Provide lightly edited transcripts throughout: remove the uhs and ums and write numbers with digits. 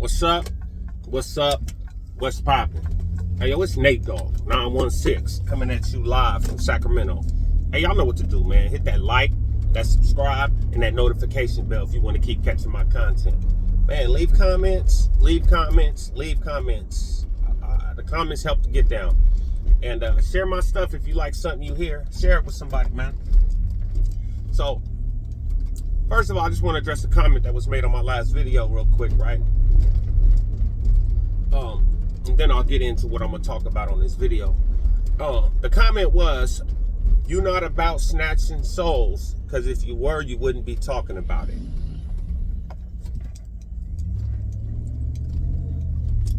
What's up? What's up? What's poppin'? Hey, yo, it's Nate Dogg, 916, coming at you live from Sacramento. Hey, y'all know what to do, man. Hit that like, that subscribe, and that notification bell if you want to keep catching my content. Man, leave comments, leave comments, leave comments. The comments help to get down. And share my stuff if you like something you hear. Share it with somebody, man. So, first of all, I just want to address a comment that was made on my last video real quick, right? And then I'll get into what I'm going to talk about on this video. The comment was, "You're not about snatching souls, because if you were, you wouldn't be talking about it."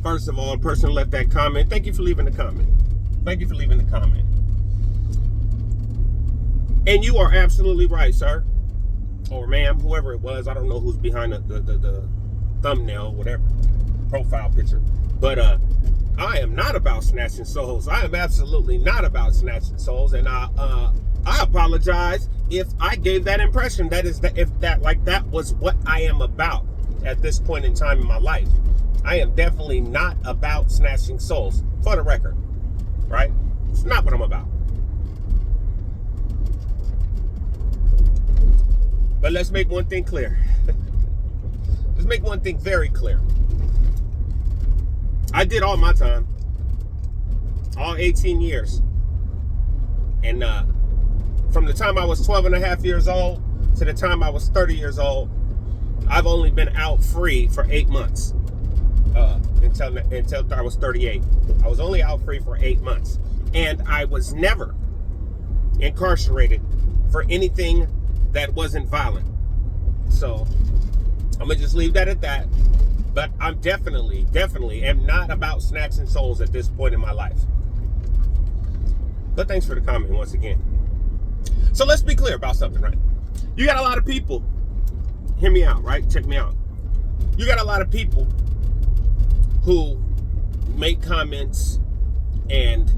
First of all, the person who left that comment, thank you for leaving the comment. Thank you for leaving the comment. And you are absolutely right, sir. Or ma'am, whoever it was. I don't know who's behind the thumbnail, whatever, profile picture. But I am not about snatching souls. I am absolutely not about snatching souls. And I apologize if I gave that impression. That was what I am about at this point in time in my life. I am definitely not about snatching souls, for the record, right? It's not what I'm about. But let's make one thing clear. Let's make one thing very clear. I did all my time, all 18 years. And from the time I was 12 and a half years old to the time I was 30 years old, I've only been out free for 8 months. Until I was 38. I was only out free for 8 months. And I was never incarcerated for anything that wasn't violent. So I'm gonna just leave that at that. But I'm definitely am not about snatching souls at this point in my life. But thanks for the comment once again. So let's be clear about something, right? You got a lot of people, hear me out, right? Check me out. You got a lot of people who make comments and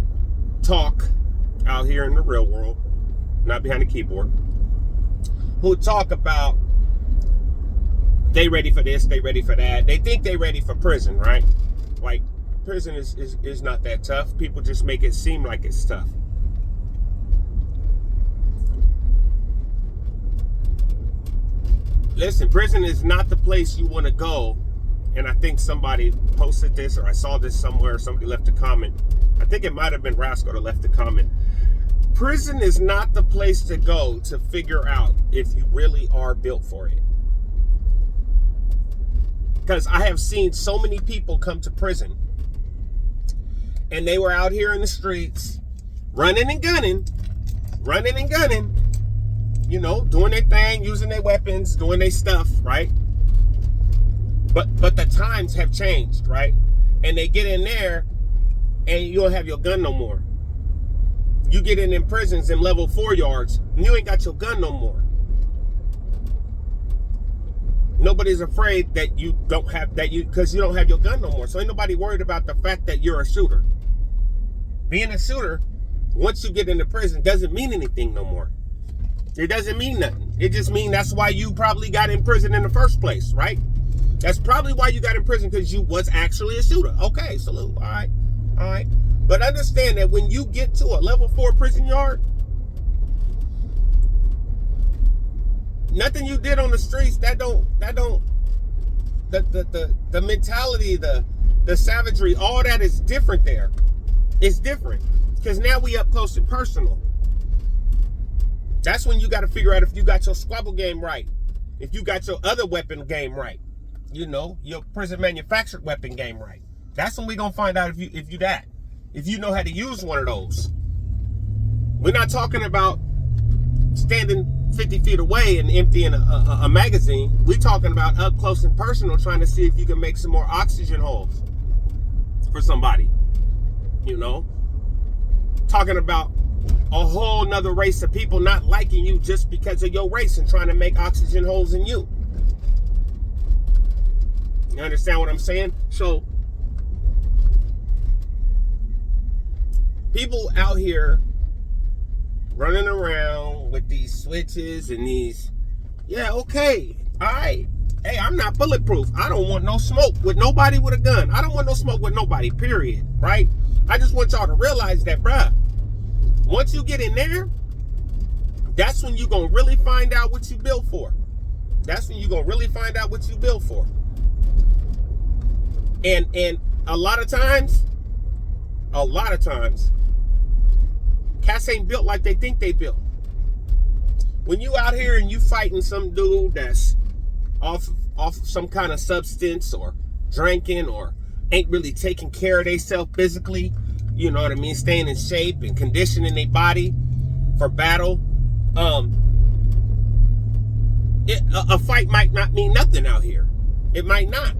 talk out here in the real world, not behind the keyboard, who talk about they ready for this, they ready for that. They think they ready for prison, right? Like, prison is not that tough. People just make it seem like it's tough. Listen, prison is not the place you want to go. And I think somebody posted this, or I saw this somewhere, somebody left a comment. I think it might have been Rascal that left a comment. Prison is not the place to go to figure out if you really are built for it. Because I have seen so many people come to prison, and they were out here in the streets, running and gunning, you know, doing their thing, using their weapons, doing their stuff, right? But the times have changed, right? And they get in there and you don't have your gun no more. You get in them prisons in level 4 yards and you ain't got your gun no more. Nobody's afraid that you don't have because you don't have your gun no more. So ain't nobody worried about the fact that you're a shooter. Being a shooter, once you get into prison, doesn't mean anything no more. It doesn't mean nothing. It just means that's why you probably got in prison in the first place, right? That's probably why you got in prison, because you was actually a shooter. Okay, salute. All right. But understand that when you get to a level 4 prison yard, nothing you did on the streets, the mentality, the savagery, all that is different there. It's different. Because now we up close and personal. That's when you got to figure out if you got your squabble game right. If you got your other weapon game right. You know, your prison manufactured weapon game right. That's when we gonna find out if you know how to use one of those. We're not talking about standing 50 feet away and emptying a magazine. We're talking about up close and personal, trying to see if you can make some more oxygen holes for somebody. You know, talking about a whole nother race of people not liking you just because of your race and trying to make oxygen holes in you. You understand what I'm saying? So, people out here running around with these switches and these, yeah, okay, all right. Hey, I'm not bulletproof. I don't want no smoke with nobody with a gun. I don't want no smoke with nobody, period, right? I just want y'all to realize that, bruh, once you get in there, that's when you're going to really find out what you built for. That's when you're going to really find out what you built for. And a lot of times, cats ain't built like they think they built. When you out here and you fighting some dude that's off some kind of substance or drinking or ain't really taking care of themselves physically, you know what I mean, staying in shape and conditioning their body for battle, a fight might not mean nothing out here. It might not.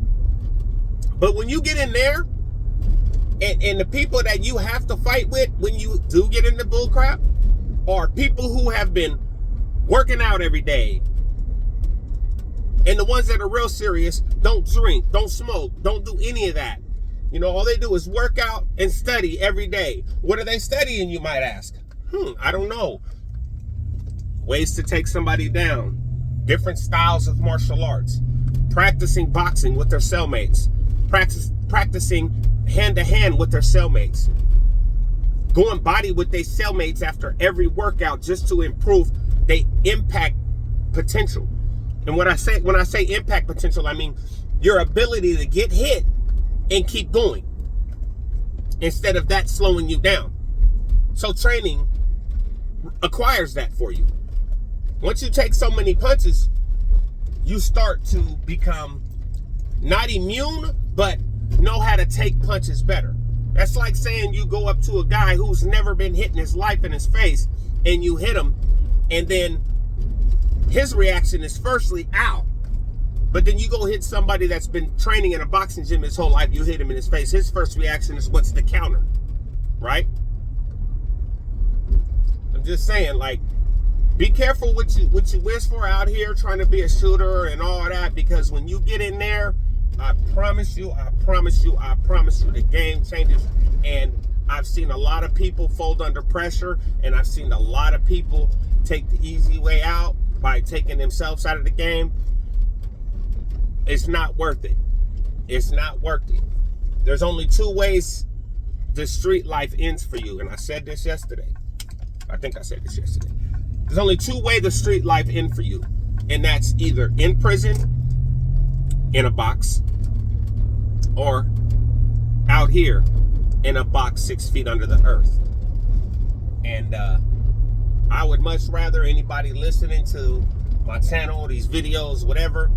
But when you get in there, and the people that you have to fight with when you do get into bull crap are people who have been working out every day. And the ones that are real serious don't drink, don't smoke, don't do any of that. You know, all they do is work out and study every day. What are they studying, you might ask? I don't know. Ways to take somebody down. Different styles of martial arts. Practicing boxing with their cellmates. Practicing hand-to-hand with their cellmates. Going body with their cellmates after every workout just to improve their impact potential. And when I say impact potential, I mean your ability to get hit and keep going instead of that slowing you down. So training acquires that for you. Once you take so many punches, you start to become not immune, but know how to take punches better. That's like saying you go up to a guy who's never been hit in his life in his face and you hit him, and then his reaction is firstly, ow. But then you go hit somebody that's been training in a boxing gym his whole life, you hit him in his face. His first reaction is, what's the counter? Right? I'm just saying, like, be careful what you wish for out here trying to be a shooter and all that, because when you get in there, I promise you, the game changes. And I've seen a lot of people fold under pressure, and I've seen a lot of people take the easy way out by taking themselves out of the game. It's not worth it. It's not worth it. There's only two ways the street life ends for you. And I said this yesterday. I think I said this yesterday. There's only two ways the street life ends for you. And that's either in prison, in a box, or out here in a box 6 feet under the earth. And I would much rather anybody listening to my channel, these videos, whatever,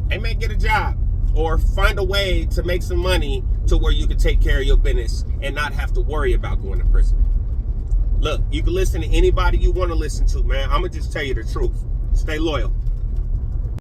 they may get a job or find a way to make some money to where you can take care of your business and not have to worry about going to prison. Look, you can listen to anybody you want to listen to, man. I'm going to just tell you the truth. Stay loyal.